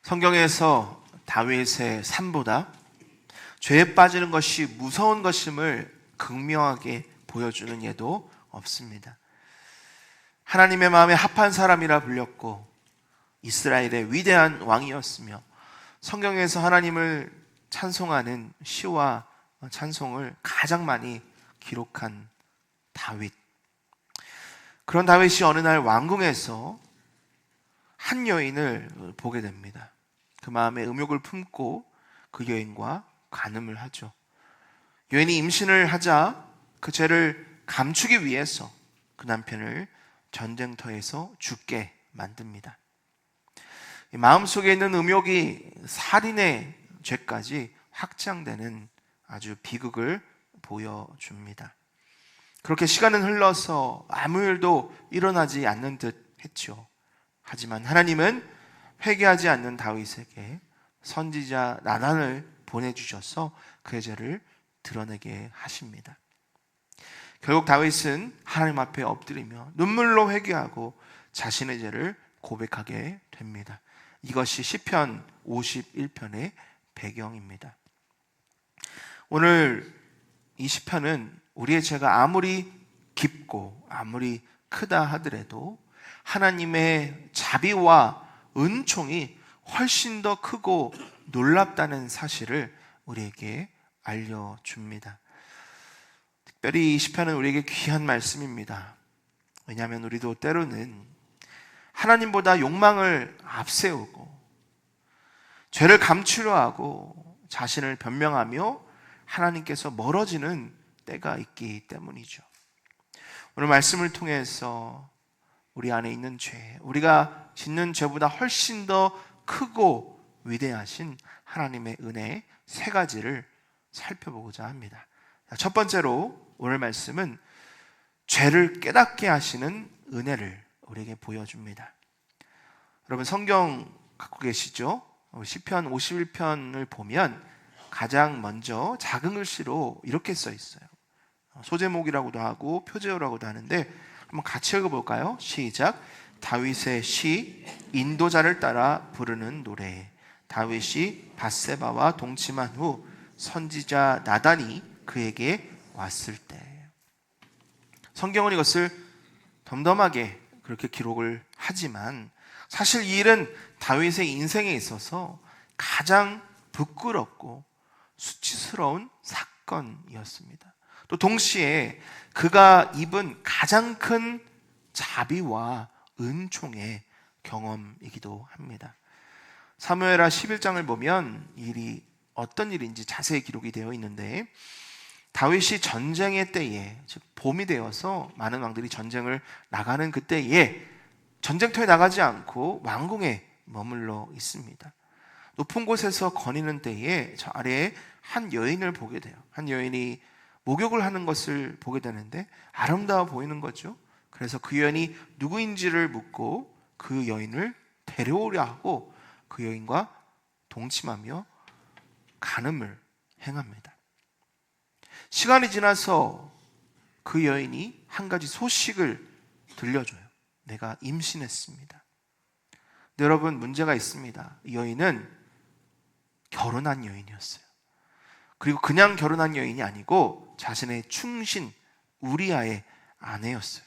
성경에서 다윗의 삶보다 죄에 빠지는 것이 무서운 것임을 극명하게 보여주는 예도 없습니다. 하나님의 마음에 합한 사람이라 불렸고 이스라엘의 위대한 왕이었으며 성경에서 하나님을 찬송하는 시와 찬송을 가장 많이 기록한 다윗. 그런 다윗이 어느 날 왕궁에서 한 여인을 보게 됩니다. 그 마음에 음욕을 품고 그 여인과 간음을 하죠. 여인이 임신을 하자 그 죄를 감추기 위해서 그 남편을 전쟁터에서 죽게 만듭니다. 마음속에 있는 음욕이 살인의 죄까지 확장되는 아주 비극을 보여줍니다. 그렇게 시간은 흘러서 아무 일도 일어나지 않는 듯 했죠. 하지만 하나님은 회개하지 않는 다윗에게 선지자 나단을 보내주셔서 그의 죄를 드러내게 하십니다. 결국 다윗은 하나님 앞에 엎드리며 눈물로 회개하고 자신의 죄를 고백하게 됩니다. 이것이 시편 51편의 배경입니다. 오늘 이 시편은 우리의 죄가 아무리 깊고 아무리 크다 하더라도 하나님의 자비와 은총이 훨씬 더 크고 놀랍다는 사실을 우리에게 알려줍니다. 특별히 이 시편은 우리에게 귀한 말씀입니다. 왜냐하면 우리도 때로는 하나님보다 욕망을 앞세우고 죄를 감추려 하고 자신을 변명하며 하나님께서 멀어지는 때가 있기 때문이죠. 오늘 말씀을 통해서 우리 안에 있는 죄, 우리가 짓는 죄보다 훨씬 더 크고 위대하신 하나님의 은혜 세 가지를 살펴보고자 합니다. 첫 번째로 오늘 말씀은 죄를 깨닫게 하시는 은혜를 우리에게 보여줍니다. 여러분 성경 갖고 계시죠? 시편 51편을 보면 가장 먼저 작은 글씨로 이렇게 써 있어요. 소제목이라고도 하고 표제어라고도 하는데 한번 같이 읽어볼까요? 시작. 다윗의 시, 인도자를 따라 부르는 노래. 다윗이 밧세바와 동침한 후 선지자 나단이 그에게 왔을 때. 성경은 이것을 덤덤하게 그렇게 기록을 하지만 사실 이 일은 다윗의 인생에 있어서 가장 부끄럽고 수치스러운 사건이었습니다. 또 동시에 그가 입은 가장 큰 자비와 은총의 경험이기도 합니다. 사무엘하 11장을 보면 일이 어떤 일인지 자세히 기록이 되어 있는데 다윗이 전쟁의 때에, 즉 봄이 되어서 많은 왕들이 전쟁을 나가는 그때에 전쟁터에 나가지 않고 왕궁에 머물러 있습니다. 높은 곳에서 거니는 때에 저 아래에 한 여인을 보게 돼요. 한 여인이 목욕을 하는 것을 보게 되는데 아름다워 보이는 거죠. 그래서 그 여인이 누구인지를 묻고 그 여인을 데려오려 하고 그 여인과 동침하며 간음을 행합니다. 시간이 지나서 그 여인이 한 가지 소식을 들려줘요. 내가 임신했습니다. 근데 여러분 문제가 있습니다. 이 여인은 결혼한 여인이었어요. 그리고 그냥 결혼한 여인이 아니고 자신의 충신 우리아의 아내였어요.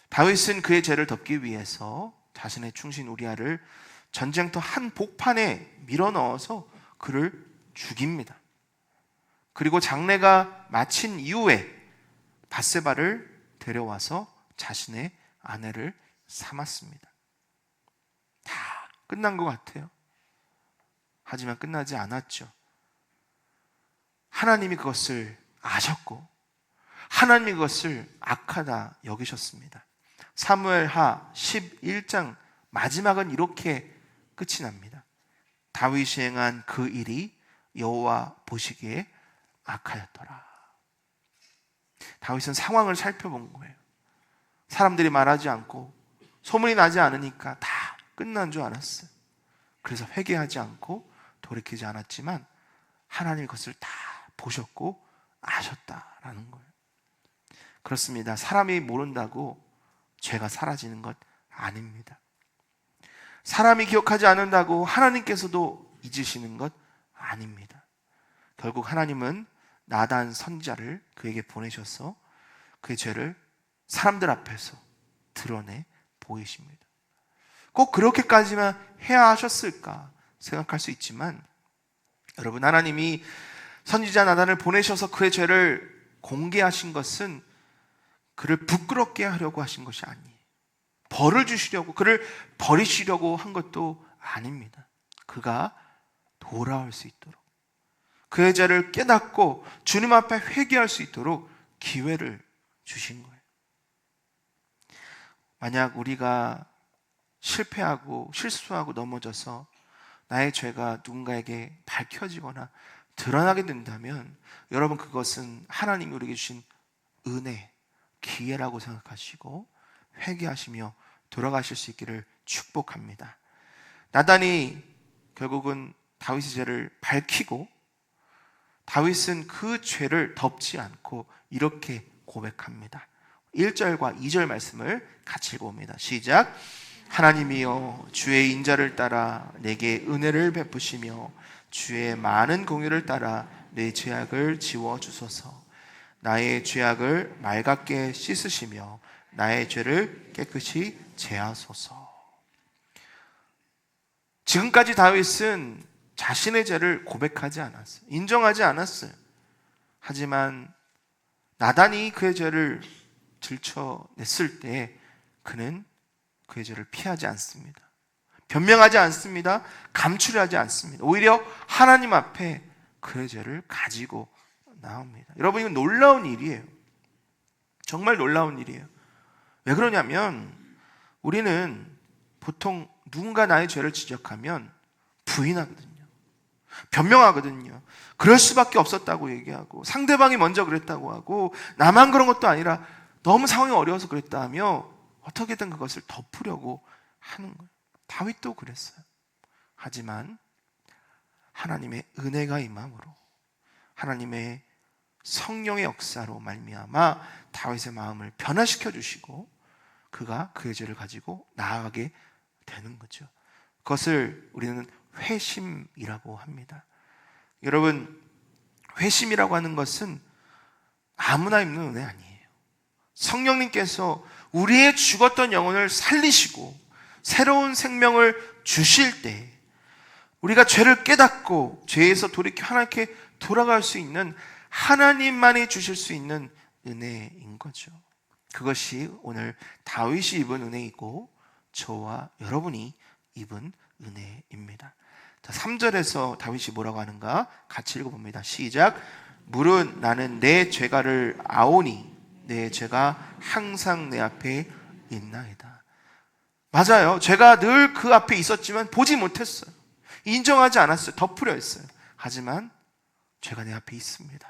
다윗은 그의 죄를 덮기 위해서 자신의 충신 우리아를 전쟁터 한 복판에 밀어넣어서 그를 죽입니다. 그리고 장례가 마친 이후에 밧세바를 데려와서 자신의 아내를 삼았습니다. 다 끝난 것 같아요. 하지만 끝나지 않았죠. 하나님이 그것을 아셨고 하나님이 그것을 악하다 여기셨습니다. 사무엘하 11장 마지막은 이렇게 끝이 납니다. 다윗이 행한 그 일이 여호와 보시기에 악하였더라. 다윗은 상황을 살펴본 거예요. 사람들이 말하지 않고 소문이 나지 않으니까 다 끝난 줄 알았어요. 그래서 회개하지 않고 돌이키지 않았지만 하나님이 그것을 다 보셨고 아셨다라는 거예요. 그렇습니다. 사람이 모른다고 죄가 사라지는 것 아닙니다. 사람이 기억하지 않는다고 하나님께서도 잊으시는 것 아닙니다. 결국 하나님은 나단 선지자를 그에게 보내셔서 그의 죄를 사람들 앞에서 드러내 보이십니다. 꼭 그렇게까지만 해야 하셨을까 생각할 수 있지만, 여러분, 하나님이 선지자 나단을 보내셔서 그의 죄를 공개하신 것은 그를 부끄럽게 하려고 하신 것이 아니에요. 벌을 주시려고, 그를 버리시려고 한 것도 아닙니다. 그가 돌아올 수 있도록, 그의 죄를 깨닫고 주님 앞에 회개할 수 있도록 기회를 주신 거예요. 만약 우리가 실패하고 실수하고 넘어져서 나의 죄가 누군가에게 밝혀지거나 드러나게 된다면, 여러분, 그것은 하나님이 우리에게 주신 은혜, 기회라고 생각하시고 회개하시며 돌아가실 수 있기를 축복합니다. 나단이 결국은 다윗의 죄를 밝히고, 다윗은 그 죄를 덮지 않고 이렇게 고백합니다. 1절과 2절 말씀을 같이 읽어봅니다. 시작. 하나님이여, 주의 인자를 따라 내게 은혜를 베푸시며 주의 많은 공의를 따라 내 죄악을 지워주소서. 나의 죄악을 맑게 씻으시며 나의 죄를 깨끗이 제하소서. 지금까지 다윗은 자신의 죄를 고백하지 않았어요. 인정하지 않았어요. 하지만 나단이 그의 죄를 들춰냈을 때 그는 그의 죄를 피하지 않습니다. 변명하지 않습니다. 감추려하지 않습니다. 오히려 하나님 앞에 그의 죄를 가지고 나옵니다. 여러분, 이건 놀라운 일이에요. 정말 놀라운 일이에요. 왜 그러냐면, 우리는 보통 누군가 나의 죄를 지적하면 부인하거든요. 변명하거든요. 그럴 수밖에 없었다고 얘기하고, 상대방이 먼저 그랬다고 하고, 나만 그런 것도 아니라 너무 상황이 어려워서 그랬다 하며 어떻게든 그것을 덮으려고 하는 거예요. 다윗도 그랬어요. 하지만 하나님의 은혜가 임함으로, 하나님의 성령의 역사로 말미암아 다윗의 마음을 변화시켜 주시고 그가 그의 죄를 가지고 나아가게 되는 거죠. 그것을 우리는 회심이라고 합니다. 여러분, 회심이라고 하는 것은 아무나 입는 은혜 아니에요. 성령님께서 우리의 죽었던 영혼을 살리시고 새로운 생명을 주실 때 우리가 죄를 깨닫고 죄에서 돌이켜 하나님께 돌아갈 수 있는, 하나님만이 주실 수 있는 은혜인 거죠. 그것이 오늘 다윗이 입은 은혜이고 저와 여러분이 입은 은혜입니다. 자, 3절에서 다윗이 뭐라고 하는가 같이 읽어봅니다. 시작. 물은 나는 내 죄가를 아오니 내 죄가 항상 내 앞에 있나이다. 맞아요. 죄가 늘 그 앞에 있었지만 보지 못했어요. 인정하지 않았어요. 덮으려 했어요. 하지만 죄가 내 앞에 있습니다.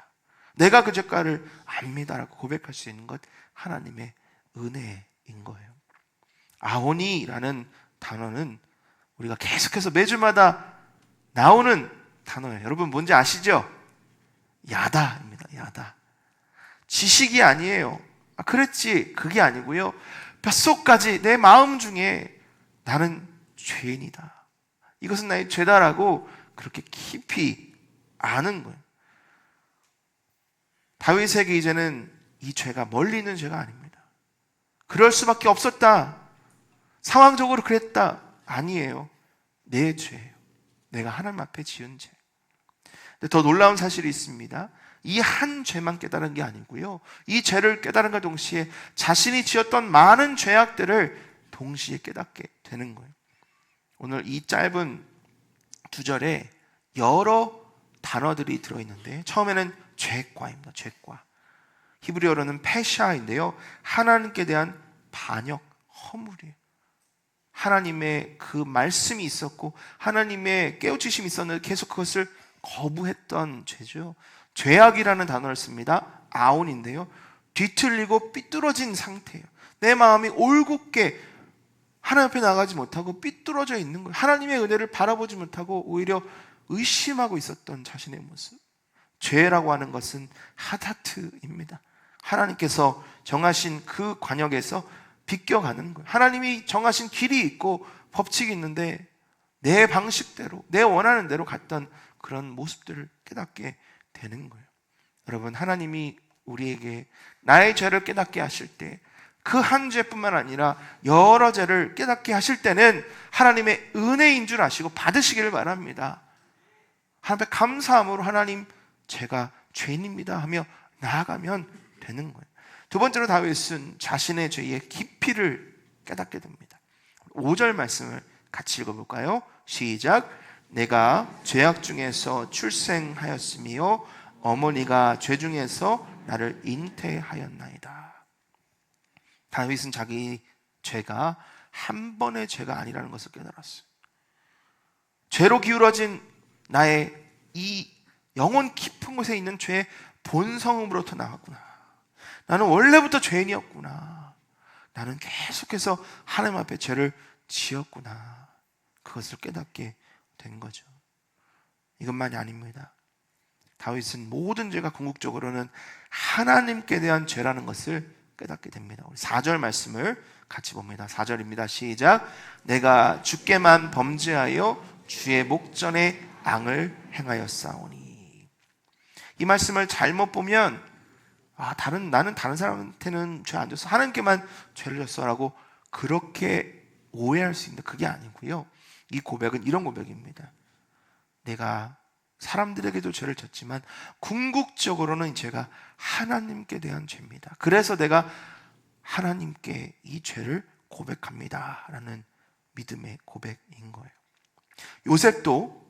내가 그 죄가를 압니다라고 고백할 수 있는 것, 하나님의 은혜인 거예요. 아오니라는 단어는 우리가 계속해서 매주마다 나오는 단어예요. 여러분 뭔지 아시죠? 야다입니다. 야다. 지식이 아니에요. 그랬지, 그게 아니고요. 뼛속까지 내 마음 중에 나는 죄인이다, 이것은 나의 죄다라고 그렇게 깊이 아는 거예요. 다윗에게 이제는 이 죄가 멀리 있는 죄가 아닙니다. 그럴 수밖에 없었다, 상황적으로 그랬다, 아니에요. 내 죄예요. 내가 하나님 앞에 지은 죄. 근데 더 놀라운 사실이 있습니다. 이 한 죄만 깨달은 게 아니고요, 이 죄를 깨달은과 동시에 자신이 지었던 많은 죄악들을 동시에 깨닫게 되는 거예요. 오늘 이 짧은 2절에 여러 단어들이 들어있는데, 처음에는 죄과입니다. 죄과. 히브리어로는 페샤인데요, 하나님께 대한 반역, 허물이에요. 하나님의 그 말씀이 있었고 하나님의 깨우치심이 있었는데 계속 그것을 거부했던 죄죠. 죄악이라는 단어를 씁니다. 아온인데요, 뒤틀리고 삐뚤어진 상태예요. 내 마음이 올곧게 하나님 앞에 나가지 못하고 삐뚤어져 있는 거예요. 하나님의 은혜를 바라보지 못하고 오히려 의심하고 있었던 자신의 모습. 죄라고 하는 것은 하다트입니다. 하나님께서 정하신 그 관역에서 비껴가는 거예요. 하나님이 정하신 길이 있고 법칙이 있는데 내 방식대로, 내 원하는 대로 갔던 그런 모습들을 깨닫게 되는 거예요. 여러분, 하나님이 우리에게 나의 죄를 깨닫게 하실 때, 그 한 죄뿐만 아니라 여러 죄를 깨닫게 하실 때는 하나님의 은혜인 줄 아시고 받으시기를 바랍니다. 하나님께 감사함으로 하나님, 제가 죄인입니다 하며 나아가면 되는 거예요. 두 번째로 다윗은 자신의 죄의 깊이를 깨닫게 됩니다. 5절 말씀을 같이 읽어볼까요? 시작. 내가 죄악 중에서 출생하였으며 어머니가 죄 중에서 나를 잉태하였나이다. 다윗은 자기 죄가 한 번의 죄가 아니라는 것을 깨달았어요. 죄로 기울어진 나의 이 영혼 깊은 곳에 있는 죄의 본성으로부터 나왔구나. 나는 원래부터 죄인이었구나. 나는 계속해서 하나님 앞에 죄를 지었구나. 그것을 깨닫게 된 거죠. 이것만이 아닙니다. 다윗은 모든 죄가 궁극적으로는 하나님께 대한 죄라는 것을 깨닫게 됩니다. 우리 4절 말씀을 같이 봅니다. 4절입니다. 시작. 내가 주께만 범죄하여 주의 목전에 앙을 행하였사오니. 이 말씀을 잘못 보면 나는 다른 사람한테는 죄 안 졌어, 하나님께만 죄를 졌어라고 그렇게 오해할 수 있는데 그게 아니고요. 이 고백은 이런 고백입니다. 내가 사람들에게도 죄를 졌지만 궁극적으로는 이 죄가 하나님께 대한 죄입니다. 그래서 내가 하나님께 이 죄를 고백합니다 라는 믿음의 고백인 거예요. 요셉도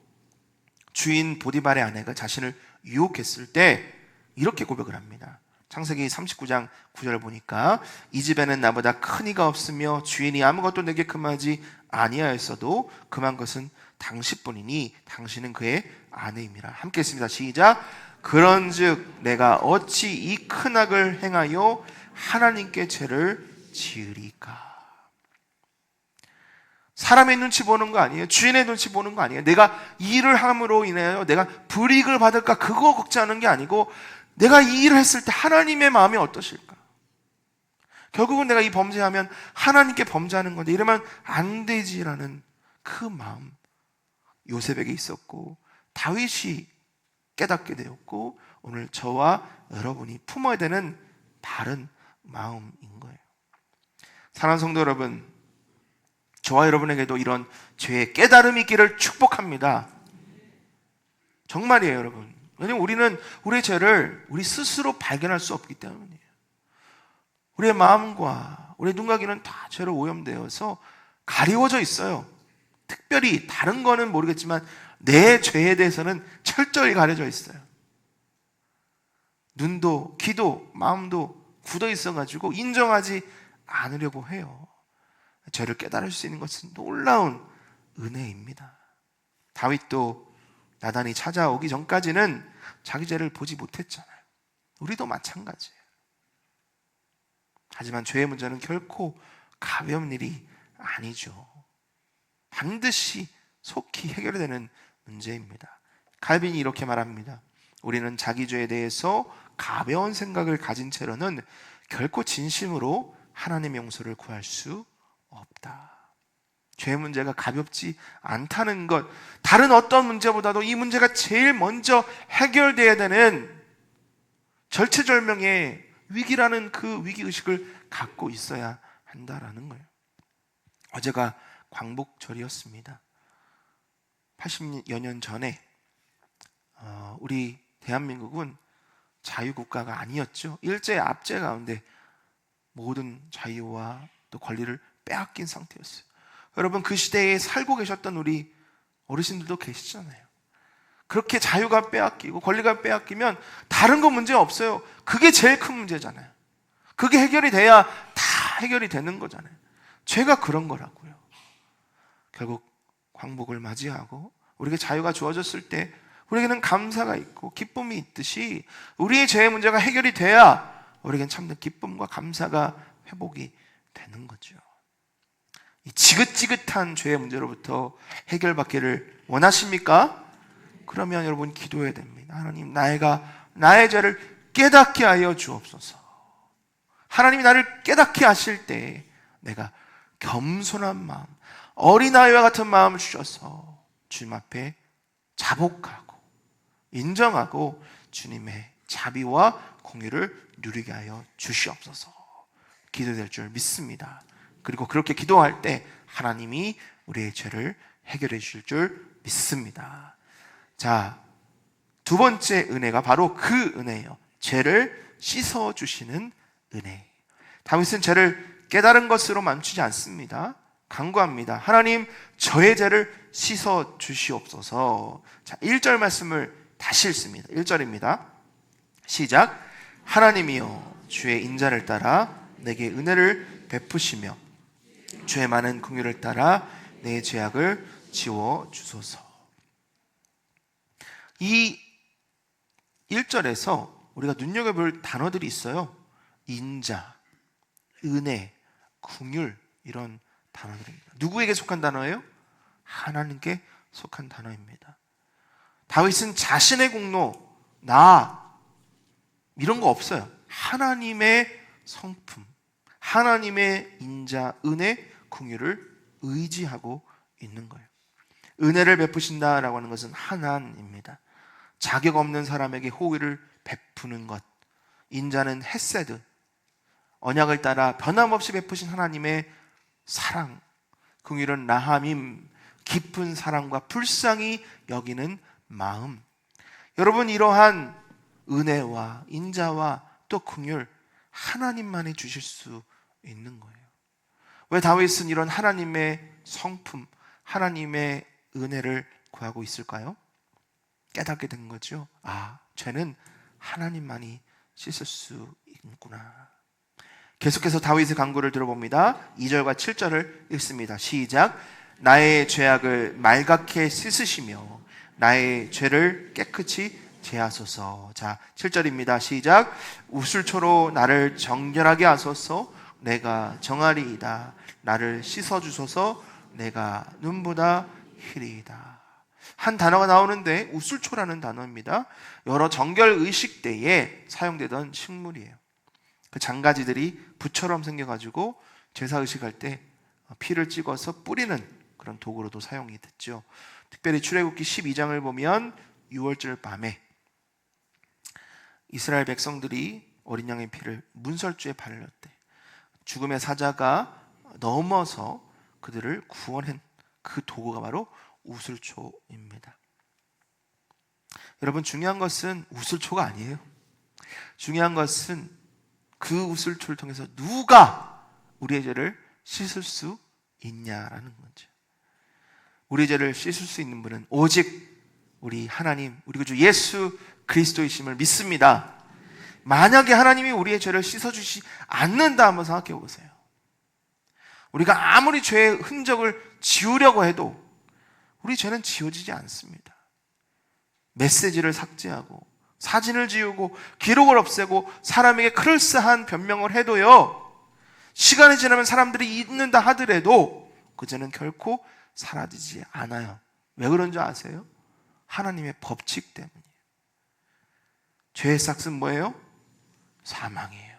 주인 보디발의 아내가 자신을 유혹했을 때 이렇게 고백을 합니다. 창세기 39장 9절을 보니까 이 집에는 나보다 큰 이가 없으며 주인이 아무것도 내게 금하지 아니하였어도 금한 것은 당신뿐이니 당신은 그의 아내임이라. 함께 했습니다. 시작. 그런즉 내가 어찌 이 큰 악을 행하여 하나님께 죄를 지으리까. 사람의 눈치 보는 거 아니에요. 주인의 눈치 보는 거 아니에요. 내가 이 일을 함으로 인하여 내가 불이익을 받을까 그거 걱정하는 게 아니고 내가 이 일을 했을 때 하나님의 마음이 어떠실까. 결국은 내가 이 범죄하면 하나님께 범죄하는 건데 이러면 안 되지라는 그 마음, 요셉에게 있었고 다윗이 깨닫게 되었고 오늘 저와 여러분이 품어야 되는 바른 마음인 거예요. 사랑하는 성도 여러분, 저와 여러분에게도 이런 죄의 깨달음이 있기를 축복합니다. 정말이에요, 여러분. 왜냐하면 우리는 우리의 죄를 우리 스스로 발견할 수 없기 때문이에요. 우리의 마음과 우리의 눈과 귀는 다 죄로 오염되어서 가리워져 있어요. 특별히 다른 거는 모르겠지만 내 죄에 대해서는 철저히 가려져 있어요. 눈도 귀도 마음도 굳어 있어가지고 인정하지 않으려고 해요. 죄를 깨달을 수 있는 것은 놀라운 은혜입니다. 다윗도 나단이 찾아오기 전까지는 자기 죄를 보지 못했잖아요. 우리도 마찬가지예요. 하지만 죄의 문제는 결코 가벼운 일이 아니죠. 반드시 속히 해결되는 문제입니다. 칼빈이 이렇게 말합니다. 우리는 자기 죄에 대해서 가벼운 생각을 가진 채로는 결코 진심으로 하나님의 용서를 구할 수 없다. 죄의 문제가 가볍지 않다는 것, 다른 어떤 문제보다도 이 문제가 제일 먼저 해결돼야 되는 절체절명의 위기라는 그 위기의식을 갖고 있어야 한다라는 거예요. 어제가 광복절이었습니다. 80여 년 전에 우리 대한민국은 자유국가가 아니었죠. 일제 압제 가운데 모든 자유와 또 권리를 빼앗긴 상태였어요. 여러분, 그 시대에 살고 계셨던 우리 어르신들도 계시잖아요. 그렇게 자유가 빼앗기고 권리가 빼앗기면 다른 거 문제 없어요. 그게 제일 큰 문제잖아요. 그게 해결이 돼야 다 해결이 되는 거잖아요. 죄가 그런 거라고요. 결국 광복을 맞이하고 우리에게 자유가 주어졌을 때 우리에게는 감사가 있고 기쁨이 있듯이 우리의 죄의 문제가 해결이 돼야 우리에겐 참된 기쁨과 감사가 회복이 되는 거죠. 이 지긋지긋한 죄의 문제로부터 해결받기를 원하십니까? 그러면 여러분 기도해야 됩니다. 하나님, 나의 죄를 깨닫게 하여 주옵소서. 하나님이 나를 깨닫게 하실 때 내가 겸손한 마음, 어린아이와 같은 마음을 주셔서 주님 앞에 자복하고 인정하고 주님의 자비와 공유를 누리게 하여 주시옵소서. 기도될 줄 믿습니다. 그리고 그렇게 기도할 때 하나님이 우리의 죄를 해결해 주실 줄 믿습니다. 자, 두 번째 은혜가 바로 그 은혜예요. 죄를 씻어주시는 은혜. 다윗은 죄를 깨달은 것으로 멈추지 않습니다. 간구합니다. 하나님, 저의 죄를 씻어주시옵소서. 자, 1절 말씀을 다시 읽습니다. 1절입니다. 시작. 하나님이여, 주의 인자를 따라 내게 은혜를 베푸시며 주의 많은 긍휼을 따라 내 죄악을 지워주소서. 이 1절에서 우리가 눈여겨볼 단어들이 있어요. 인자, 은혜, 긍휼, 이런 단어들입니다. 누구에게 속한 단어예요? 하나님께 속한 단어입니다. 다윗은 자신의 공로, 나 이런 거 없어요. 하나님의 성품, 하나님의 인자, 은혜, 긍휼을 의지하고 있는 거예요. 은혜를 베푸신다라고 하는 것은 하나님입니다. 자격 없는 사람에게 호의를 베푸는 것. 인자는 헤세드, 언약을 따라 변함없이 베푸신 하나님의 사랑. 긍휼은 라함임, 깊은 사랑과 불쌍히 여기는 마음. 여러분, 이러한 은혜와 인자와 또 긍휼 하나님만이 주실 수 있는 거예요. 왜 다윗은 이런 하나님의 성품, 하나님의 은혜를 구하고 있을까요? 깨닫게 된 거죠. 아, 죄는 하나님만이 씻을 수 있구나. 계속해서 다윗의 간구를 들어봅니다. 2절과 7절을 읽습니다. 시작. 나의 죄악을 말갛게 씻으시며 나의 죄를 깨끗이 제하소서. 자, 7절입니다. 시작. 우슬초로 나를 정결하게 하소서. 내가 정하리이다. 나를 씻어주소서. 내가 눈보다 희리이다. 한 단어가 나오는데 우슬초라는 단어입니다. 여러 정결 의식 때에 사용되던 식물이에요. 그 장가지들이 붓처럼 생겨가지고 제사 의식할 때 피를 찍어서 뿌리는 그런 도구로도 사용이 됐죠. 특별히 출애굽기 12장을 보면 6월절 밤에 이스라엘 백성들이 어린 양의 피를 문설주에 바르렀대. 죽음의 사자가 넘어서 그들을 구원한 그 도구가 바로 우슬초입니다. 여러분, 중요한 것은 우슬초가 아니에요. 중요한 것은 그 우슬초를 통해서 누가 우리의 죄를 씻을 수 있냐라는 거죠. 우리의 죄를 씻을 수 있는 분은 오직 우리 하나님, 우리 주 예수 그리스도이심을 믿습니다. 만약에 하나님이 우리의 죄를 씻어주지 않는다 한번 생각해 보세요. 우리가 아무리 죄의 흔적을 지우려고 해도 우리 죄는 지워지지 않습니다. 메시지를 삭제하고 사진을 지우고 기록을 없애고 사람에게 그럴싸한 변명을 해도요, 시간이 지나면 사람들이 잊는다 하더라도 그 죄는 결코 사라지지 않아요. 왜 그런 줄 아세요? 하나님의 법칙 때문이에요. 죄의 삭은 뭐예요? 사망이에요.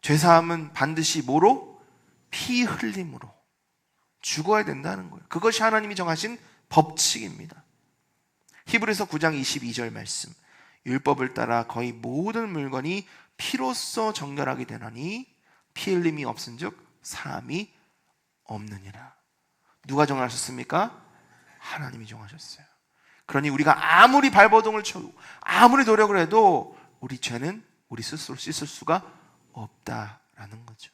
죄사함은 반드시 뭐로? 피 흘림으로 죽어야 된다는 거예요. 그것이 하나님이 정하신 법칙입니다. 히브리서 9장 22절 말씀. 율법을 따라 거의 모든 물건이 피로써 정결하게 되나니 피 흘림이 없은즉 사함이 없느니라. 누가 정하셨습니까? 하나님이 정하셨어요. 그러니 우리가 아무리 발버둥을 쳐도 아무리 노력을 해도 우리 죄는 우리 스스로 씻을 수가 없다라는 거죠.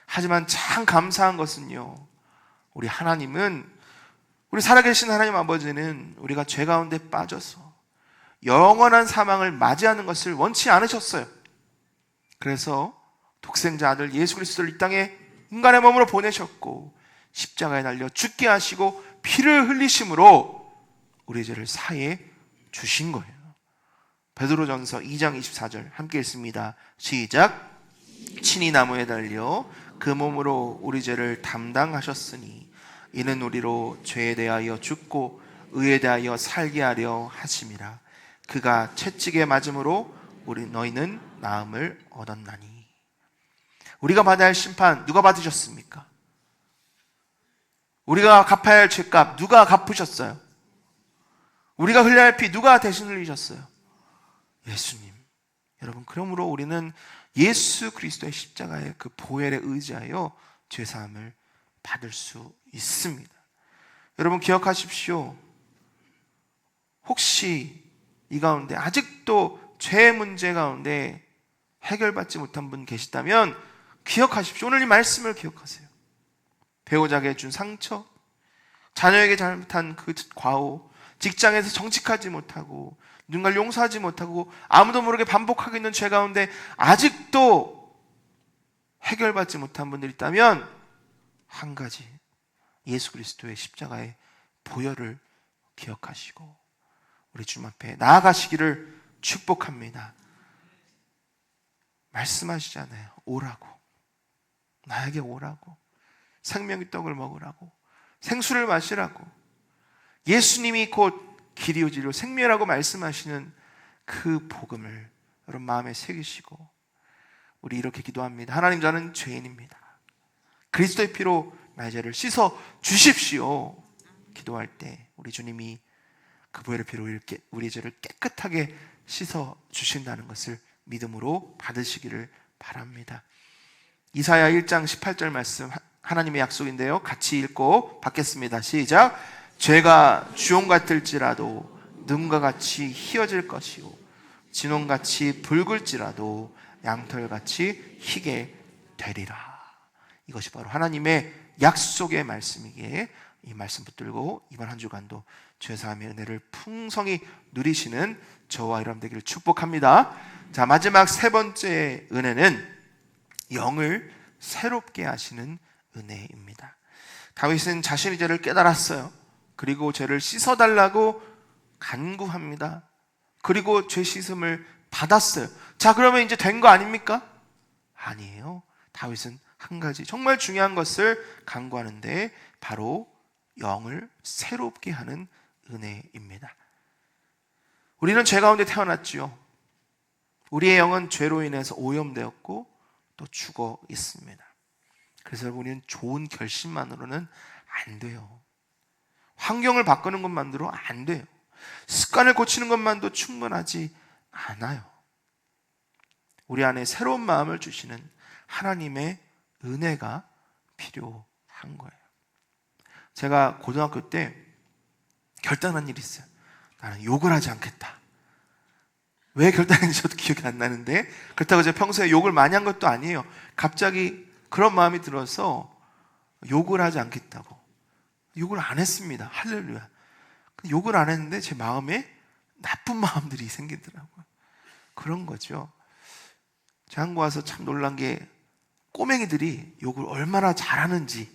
하지만 참 감사한 것은요, 우리 하나님은, 우리 살아계신 하나님 아버지는 우리가 죄 가운데 빠져서 영원한 사망을 맞이하는 것을 원치 않으셨어요. 그래서 독생자 아들 예수 그리스도를 이 땅에 인간의 몸으로 보내셨고 십자가에 달려 죽게 하시고 피를 흘리심으로 우리 죄를 사해 주신 거예요. 베드로전서 2장 24절 함께 읽습니다. 시작. 친히 나무에 달려 그 몸으로 우리 죄를 담당하셨으니 이는 우리로 죄에 대하여 죽고 의에 대하여 살게 하려 하심이라. 그가 채찍에 맞음으로 너희는 나음을 얻었나니. 우리가 받아야 할 심판 누가 받으셨습니까? 우리가 갚아야 할 죄값 누가 갚으셨어요? 우리가 흘려야 할 피 누가 대신 흘리셨어요? 예수님. 여러분, 그러므로 우리는 예수 그리스도의 십자가의 그 보혈에 의지하여 죄사함을 받을 수 있습니다. 여러분 기억하십시오. 혹시 이 가운데 아직도 죄 문제 가운데 해결받지 못한 분 계시다면 기억하십시오. 오늘 이 말씀을 기억하세요. 배우자에게 준 상처, 자녀에게 잘못한 그 과오, 직장에서 정직하지 못하고 누군가를 용서하지 못하고 아무도 모르게 반복하고 있는 죄 가운데 아직도 해결받지 못한 분들이 있다면 한 가지, 예수 그리스도의 십자가의 보혈을 기억하시고 우리 주님 앞에 나아가시기를 축복합니다. 말씀하시잖아요. 오라고, 나에게 오라고, 생명의 떡을 먹으라고, 생수를 마시라고. 예수님이 곧 길이요 진리요 생명이라고 말씀하시는 그 복음을 여러분 마음에 새기시고 우리 이렇게 기도합니다. 하나님, 저는 죄인입니다. 그리스도의 피로 나의 죄를 씻어 주십시오. 기도할 때 우리 주님이 그 보혈의 피로 우리 죄를 깨끗하게 씻어 주신다는 것을 믿음으로 받으시기를 바랍니다. 이사야 1장 18절 말씀, 하나님의 약속인데요, 같이 읽고 받겠습니다. 시작. 죄가 주홍 같을지라도 눈과 같이 희어질 것이요 진홍같이 붉을지라도 양털같이 희게 되리라. 이것이 바로 하나님의 약속의 말씀이기에 이 말씀 붙들고 이번 한 주간도 죄사함의 은혜를 풍성히 누리시는 저와 여러분 되기를 축복합니다. 자, 마지막 세 번째 은혜는 영을 새롭게 하시는 은혜입니다. 다윗은 자신의 죄를 깨달았어요. 그리고 죄를 씻어달라고 간구합니다. 그리고 죄 씻음을 받았어요. 자, 그러면 이제 된 거 아닙니까? 아니에요. 다윗은 한 가지 정말 중요한 것을 간구하는데 바로 영을 새롭게 하는 은혜입니다. 우리는 죄 가운데 태어났지요. 우리의 영은 죄로 인해서 오염되었고 또 죽어 있습니다. 그래서 우리는 좋은 결심만으로는 안 돼요. 환경을 바꾸는 것만으로 안 돼요. 습관을 고치는 것만도 충분하지 않아요. 우리 안에 새로운 마음을 주시는 하나님의 은혜가 필요한 거예요. 제가 고등학교 때 결단한 일이 있어요. 나는 욕을 하지 않겠다. 왜 결단했는지 저도 기억이 안 나는데, 그렇다고 제가 평소에 욕을 많이 한 것도 아니에요. 갑자기 그런 마음이 들어서 욕을 하지 않겠다고. 욕을 안 했습니다. 할렐루야. 욕을 안 했는데 제 마음에 나쁜 마음들이 생기더라고요. 그런 거죠. 제 한국 와서 참 놀란 게 꼬맹이들이 욕을 얼마나 잘하는지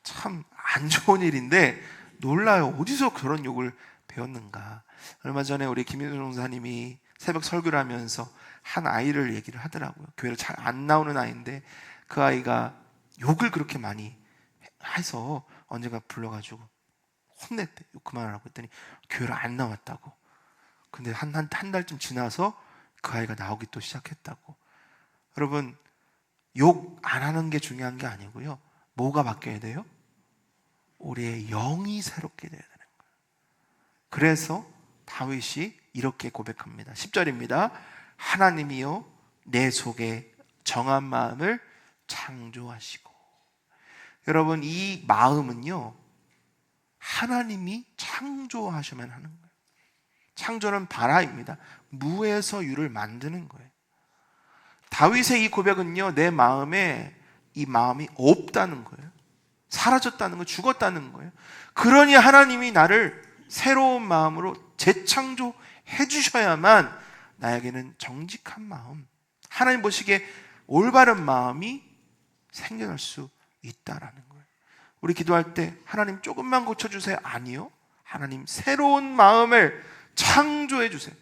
참 안 좋은 일인데 놀라요. 어디서 그런 욕을 배웠는가. 얼마 전에 우리 김윤수 목사님이 새벽 설교를 하면서 한 아이를 얘기를 하더라고요. 교회를 잘 안 나오는 아이인데 그 아이가 욕을 그렇게 많이 해서 언젠가 불러가지고 혼냈대. 욕 그만하라고 했더니 교회를 안 나왔다고. 근데 한 달쯤 지나서 그 아이가 나오기 또 시작했다고. 여러분, 욕 안 하는 게 중요한 게 아니고요. 뭐가 바뀌어야 돼요? 우리의 영이 새롭게 돼야 되는 거예요. 그래서 다윗이 이렇게 고백합니다. 10절입니다. 하나님이여 내 속에 정한 마음을 창조하시고. 여러분, 이 마음은요, 하나님이 창조하셔야만 하는 거예요. 창조는 바라입니다. 무에서 유를 만드는 거예요. 다윗의 이 고백은요, 내 마음에 이 마음이 없다는 거예요. 사라졌다는 거, 죽었다는 거예요. 그러니 하나님이 나를 새로운 마음으로 재창조해 주셔야만 나에게는 정직한 마음, 하나님 보시기에 올바른 마음이 생겨날 수 있다라는 거예요. 우리 기도할 때 하나님 조금만 고쳐주세요. 아니요. 하나님 새로운 마음을 창조해 주세요.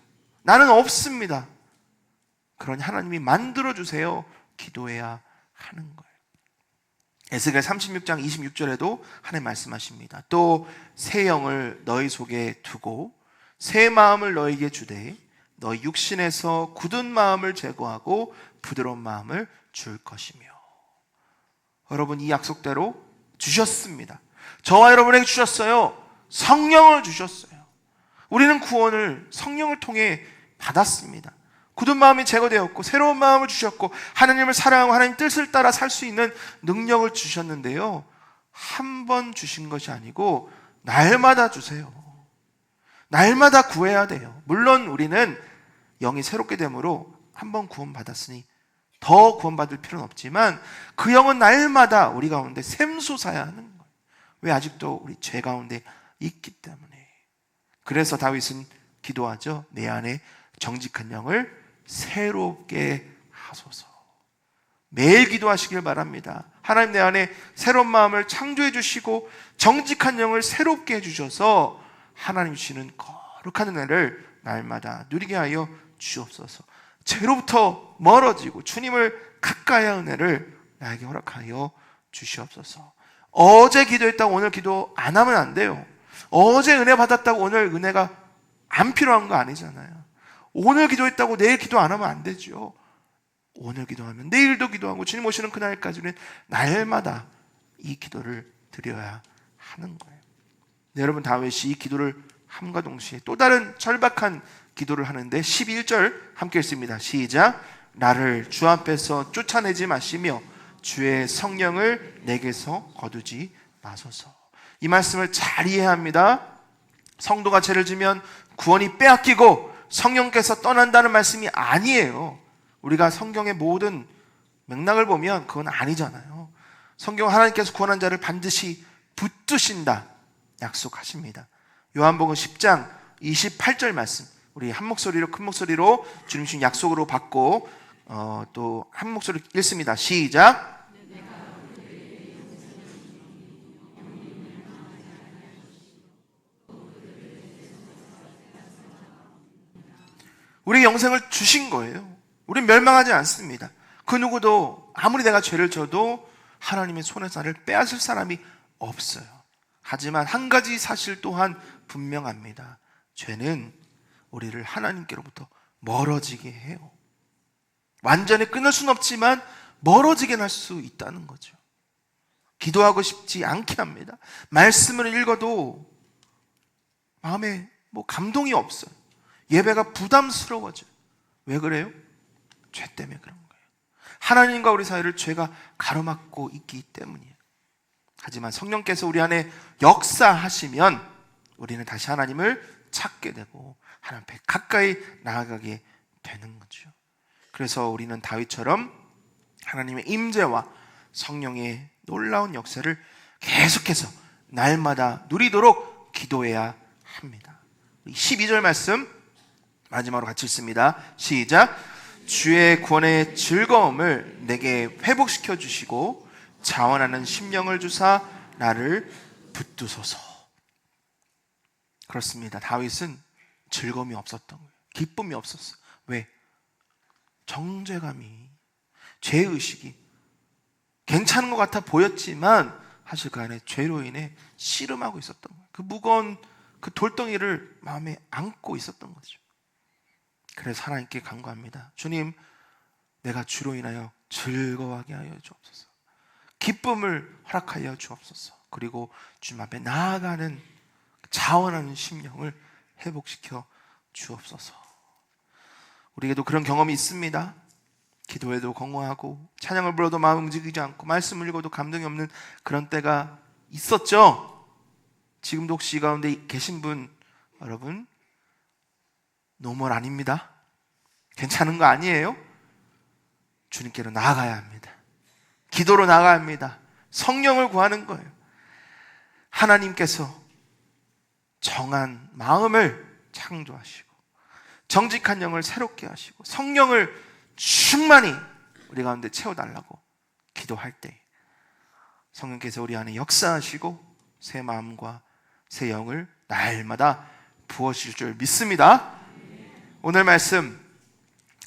나는 없습니다. 그러니 하나님이 만들어주세요. 기도해야 하는 거예요. 에스겔 36장 26절에도 하나님 말씀하십니다. 또 새 영을 너희 속에 두고 새 마음을 너희에게 주되 너희 육신에서 굳은 마음을 제거하고 부드러운 마음을 줄 것이며. 여러분, 이 약속대로 주셨습니다. 저와 여러분에게 주셨어요. 성령을 주셨어요. 우리는 구원을 성령을 통해 받았습니다. 굳은 마음이 제거되었고 새로운 마음을 주셨고 하나님을 사랑하고 하나님 뜻을 따라 살 수 있는 능력을 주셨는데요, 한 번 주신 것이 아니고 날마다 주세요. 날마다 구해야 돼요. 물론 우리는 영이 새롭게 되므로 한 번 구원받았으니 더 구원받을 필요는 없지만 그 영은 날마다 우리 가운데 샘솟아야 하는 거예요. 왜? 아직도 우리 죄 가운데 있기 때문에. 그래서 다윗은 기도하죠. 내 안에 정직한 영을 새롭게 하소서. 매일 기도하시길 바랍니다. 하나님, 내 안에 새로운 마음을 창조해 주시고 정직한 영을 새롭게 해주셔서 하나님 주시는 거룩한 은혜를 날마다 누리게 하여 주옵소서. 죄로부터 멀어지고 주님을 가까이 할 은혜를 나에게 허락하여 주시옵소서. 어제 기도했다고 오늘 기도 안 하면 안 돼요. 어제 은혜 받았다고 오늘 은혜가 안 필요한 거 아니잖아요. 오늘 기도했다고 내일 기도 안 하면 안 되죠. 오늘 기도하면 내일도 기도하고 주님 오시는 그날까지는 날마다 이 기도를 드려야 하는 거예요. 네, 여러분, 다윗이 이 기도를 함과 동시에 또 다른 절박한 기도를 하는데 11절 함께 읽습니다. 시작. 나를 주 앞에서 쫓아내지 마시며 주의 성령을 내게서 거두지 마소서. 이 말씀을 잘 이해해야 합니다. 성도가 죄를 지면 구원이 빼앗기고 성령께서 떠난다는 말씀이 아니에요. 우리가 성경의 모든 맥락을 보면 그건 아니잖아요. 성경 하나님께서 구원한 자를 반드시 붙드신다 약속하십니다. 요한복음 10장 28절 말씀, 우리 한 목소리로, 큰 목소리로 주님 주신 약속으로 받고 또 한 목소리 읽습니다. 시작. 우리 영생을 주신 거예요. 우린 멸망하지 않습니다. 그 누구도 아무리 내가 죄를 져도 하나님의 손에서 나를 빼앗을 사람이 없어요. 하지만 한 가지 사실 또한 분명합니다. 죄는 우리를 하나님께로부터 멀어지게 해요. 완전히 끊을 수는 없지만 멀어지게 할 수 있다는 거죠. 기도하고 싶지 않게 합니다. 말씀을 읽어도 마음에 감동이 없어요. 예배가 부담스러워져요. 왜 그래요? 죄 때문에 그런 거예요. 하나님과 우리 사이를 죄가 가로막고 있기 때문이에요. 하지만 성령께서 우리 안에 역사하시면 우리는 다시 하나님을 찾게 되고 하나님 앞에 가까이 나아가게 되는 거죠. 그래서 우리는 다윗처럼 하나님의 임재와 성령의 놀라운 역사를 계속해서 날마다 누리도록 기도해야 합니다. 12절 말씀 마지막으로 같이 읽습니다. 시작. 주의 구원의 즐거움을 내게 회복시켜 주시고 자원하는 심령을 주사 나를 붙드소서. 그렇습니다. 다윗은 즐거움이 없었던 거예요. 기쁨이 없었어요. 왜? 정죄감이, 죄의식이 괜찮은 것 같아 보였지만 사실 그 안에 죄로 인해 씨름하고 있었던 거예요. 그 무거운 그 돌덩이를 마음에 안고 있었던 거죠. 그래서 하나님께 간구합니다. 주님, 내가 주로 인하여 즐거워하게 하여 주옵소서. 기쁨을 허락하여 주옵소서. 그리고 주님 앞에 나아가는 자원하는 심령을 회복시켜 주옵소서. 우리에게도 그런 경험이 있습니다. 기도해도 공허하고 찬양을 불러도 마음 움직이지 않고 말씀을 읽어도 감동이 없는 그런 때가 있었죠. 지금도 혹시 이 가운데 계신 분 여러분, 노멀 아닙니다. 괜찮은 거 아니에요. 주님께로 나아가야 합니다. 기도로 나아가야 합니다. 성령을 구하는 거예요. 하나님께서 정한 마음을 창조하시고 정직한 영을 새롭게 하시고 성령을 충만히 우리 가운데 채워달라고 기도할 때 성령께서 우리 안에 역사하시고 새 마음과 새 영을 날마다 부어주실 줄 믿습니다. 오늘 말씀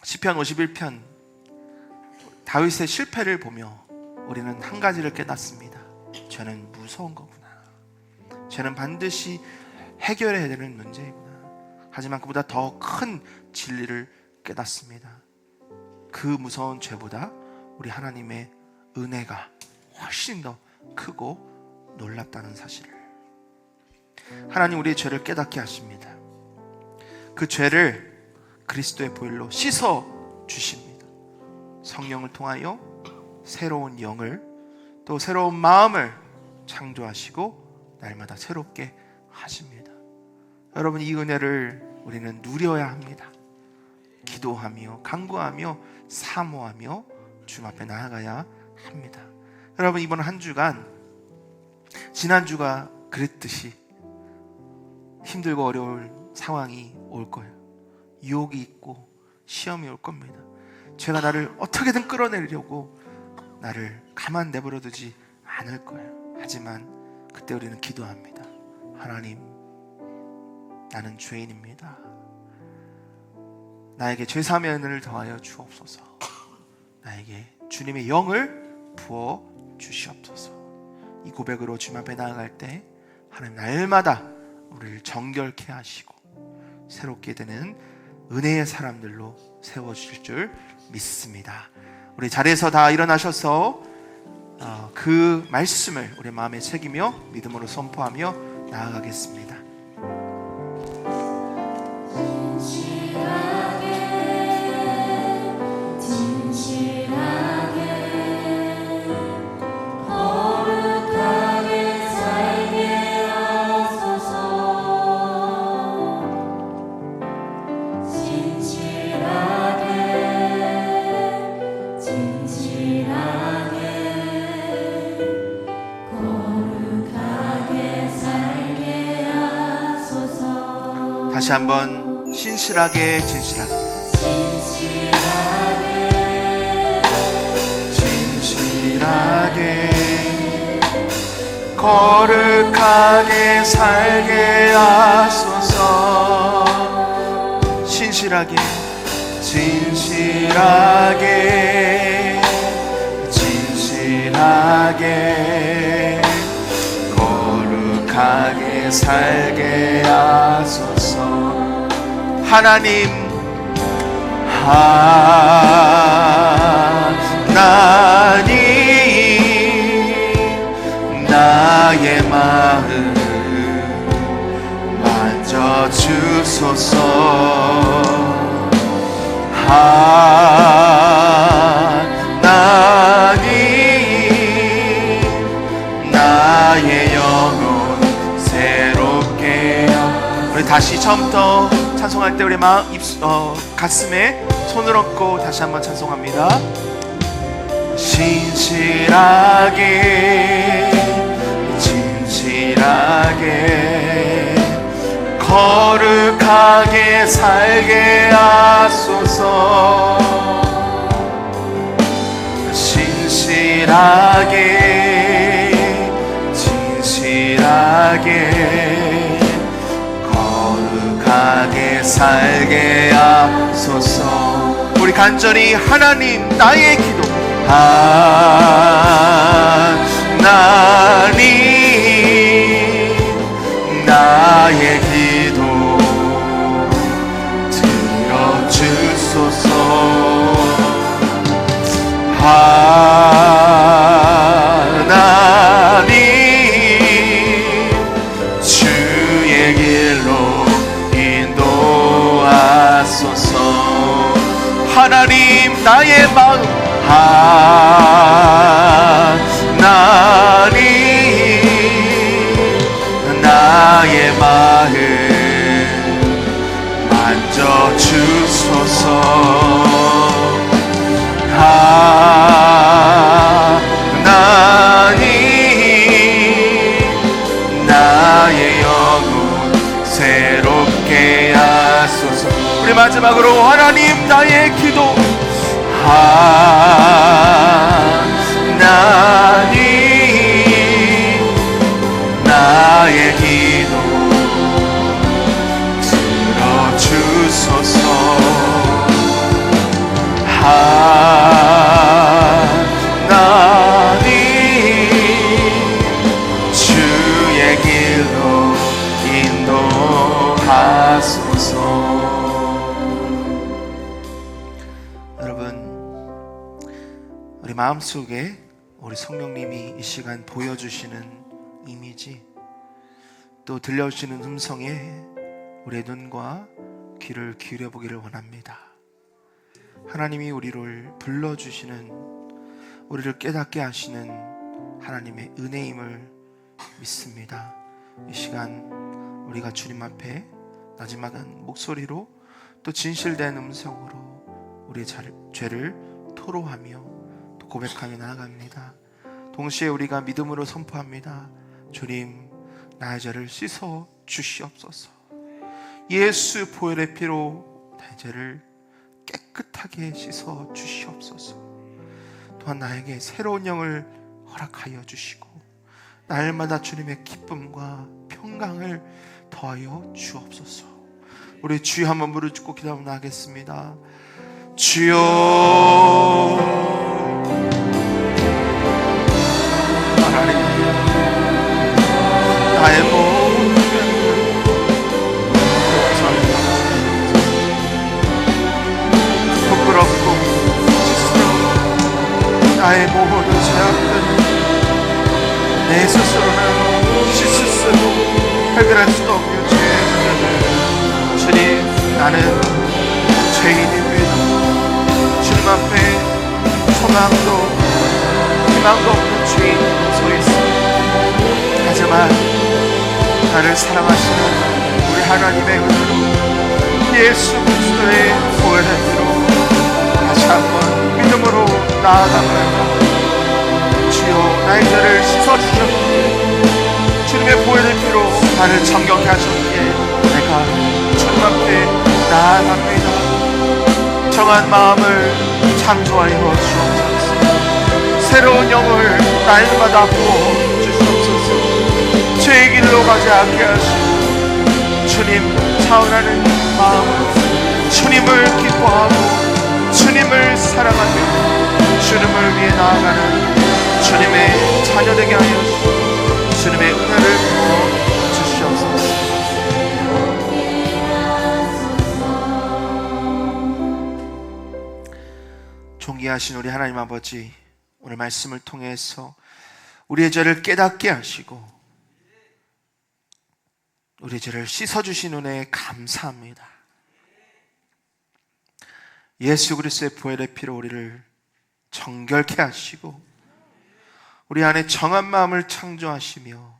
시편 51편 다윗의 실패를 보며 우리는 한 가지를 깨닫습니다. 죄는 무서운 거구나. 죄는 반드시 해결해야 되는 문제이구나. 하지만 그보다 더 큰 진리를 깨닫습니다. 그 무서운 죄보다 우리 하나님의 은혜가 훨씬 더 크고 놀랍다는 사실을, 하나님 우리의 죄를 깨닫게 하십니다. 그 죄를 그리스도의 보혈로 씻어 주십니다. 성령을 통하여 새로운 영을, 또 새로운 마음을 창조하시고 날마다 새롭게 하십니다. 여러분, 이 은혜를 우리는 누려야 합니다. 기도하며 간구하며 사모하며 주님 앞에 나아가야 합니다. 여러분, 이번 한 주간, 지난주가 그랬듯이 힘들고 어려울 상황이 올 거예요. 유혹이 있고 시험이 올 겁니다. 죄가 나를 어떻게든 끌어내리려고 나를 가만 내버려 두지 않을 거예요. 하지만 그때 우리는 기도합니다. 하나님, 나는 죄인입니다. 나에게 죄사면을 더하여 주옵소서. 나에게 주님의 영을 부어 주시옵소서. 이 고백으로 주님 앞에 나아갈 때 하나님 날마다 우리를 정결케 하시고 새롭게 되는 은혜의 사람들로 세워주실 줄 믿습니다. 우리 자리에서 다 일어나셔서 그 말씀을 우리 마음에 새기며 믿음으로 선포하며 나아가겠습니다. 다시 한번 신실하게, 진실하게, 진실하게, 거룩하게 살게 하소서. 신실하게, 진실하게, 진실하게, 거룩하게 살게 하소서. 하나님, 하나님, 나의 마음 만져주소서. 하나님, 나의 영혼 새롭게. 우리 다시 처음부터 찬송할 때 우리 마음, 가슴에 손을 얹고 다시 한번 찬송합니다. 신실하게, 진실하게, 거룩하게 살게 하소서. 신실하게, 진실하게, 거룩하게 살게 하소서. 우리 간절히 하나님, 나의 기도, 하나님, 나의 기도 들어주소서. 하나님, 주의 길로 인도하소서. 하나님, 나의 마음, 하나님, 나의 마음 만져주소서. 하나님, 나의 영혼 새롭게 하소서. 우리 마지막으로 하나님, 나의 기도, 하나님, 나의 기도 들어주소서. 하나님, 주의 길로 인도하소서. 여러분, 우리 마음속에 우리 성령님이 이 시간 보여주시는 이미지, 또 들려주시는 음성에 우리의 눈과 귀를 기울여 보기를 원합니다. 하나님이 우리를 불러주시는, 우리를 깨닫게 하시는 하나님의 은혜임을 믿습니다. 이 시간 우리가 주님 앞에 나지막한 목소리로 또 진실된 음성으로 우리의 죄를 토로하며 또 고백하며 나아갑니다. 동시에 우리가 믿음으로 선포합니다. 주님, 나의 죄를 씻어 주시옵소서. 예수 보혈의 피로 나의 죄를 깨끗하게 씻어 주시옵소서. 또한 나에게 새로운 영을 허락하여 주시고 날마다 주님의 기쁨과 평강을 더하여 주옵소서. 우리 주여 한번 부르짖고 기도하며 나가겠습니다. 주여, 하나님, 나의 모든 부끄럽고 지스러운 나의 모든 죄악들 내 스스로는 씻을 수도 해결할 수도 없는 죄의 문제들, 주님, 나는 죄인입니다. 주님 앞에 소망도 희망도 없는 죄인으로 서 있습니다. 하지만 나를 사랑하시는 우리 하나님의 은혜로 예수 그리스도의 보혈의 피로 다시 한번 믿음으로 나아가며 주여, 나의 죄를 씻어주셨기에 주님의 보혈의 피로 나를 정결케 하셨기에 내가 주님 앞에 나아갑니다. 정한 마음을 창조하여 주옵소서. 새로운 영을 날마다 부어 주시옵소서. 죄의 길로 가지 않게 하시고 주님 차원하는 마음, 주님을 기뻐하고 주님을 사랑하며 주님을 위해 나아가는 주님의 자녀 되게 하여 주시고 주님의 은혜를 부어 주시옵소서. 존귀하신 우리 하나님 아버지, 오늘 말씀을 통해서 우리의 죄를 깨닫게 하시고 우리의 죄를 씻어주신 은혜에 감사합니다. 예수 그리스도의 보혈의 피로 우리를 정결케 하시고 우리 안에 정한 마음을 창조하시며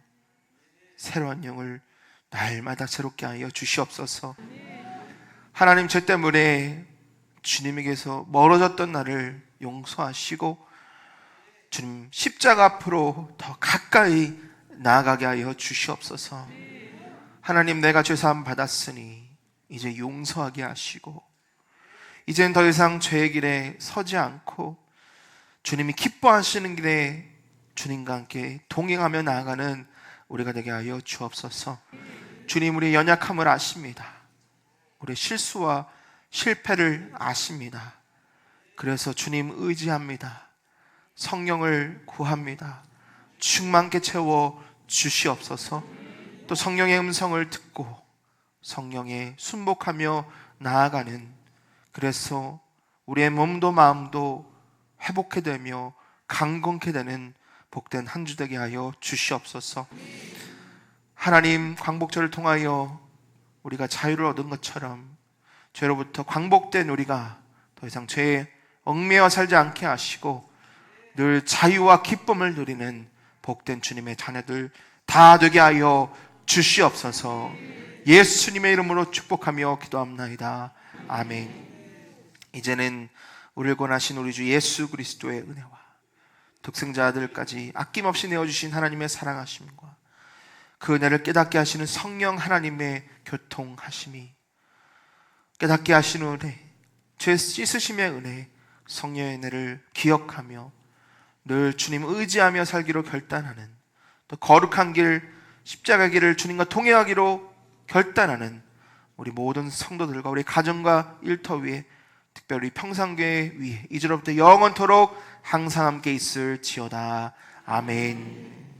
새로운 영을 날마다 새롭게 하여 주시옵소서. 하나님, 죄 때문에 주님에게서 멀어졌던 나를 용서하시고 주님 십자가 앞으로 더 가까이 나아가게 하여 주시옵소서. 하나님, 내가 죄사함 받았으니 이제 용서하게 하시고 이젠 더 이상 죄의 길에 서지 않고 주님이 기뻐하시는 길에 주님과 함께 동행하며 나아가는 우리가 되게 하여 주옵소서. 주님, 우리의 연약함을 아십니다. 우리의 실수와 실패를 아십니다. 그래서 주님 의지합니다. 성령을 구합니다. 충만케 채워 주시옵소서. 또 성령의 음성을 듣고 성령에 순복하며 나아가는, 그래서 우리의 몸도 마음도 회복해 되며 강건케 되는 복된 한 주 되게 하여 주시옵소서. 하나님, 광복절을 통하여 우리가 자유를 얻은 것처럼 죄로부터 광복된 우리가 더 이상 죄에 얽매여 살지 않게 하시고 늘 자유와 기쁨을 누리는 복된 주님의 자녀들 다 되게 하여 주시옵소서. 예수님의 이름으로 축복하며 기도합나이다. 아멘. 이제는 우리를 권하신 우리 주 예수 그리스도의 은혜와 독생자 아들까지 아낌없이 내어주신 하나님의 사랑하심과 그 은혜를 깨닫게 하시는 성령 하나님의 교통하심이, 깨닫게 하시는 은혜, 죄 씻으심의 은혜, 성령의 은혜를 기억하며 늘 주님 의지하며 살기로 결단하는, 또 거룩한 길, 십자가 길을 주님과 동행하기로 결단하는 우리 모든 성도들과 우리 가정과 일터 위에, 특별히 평상교회 위에 이제로부터 영원토록 항상 함께 있을지어다. 아멘.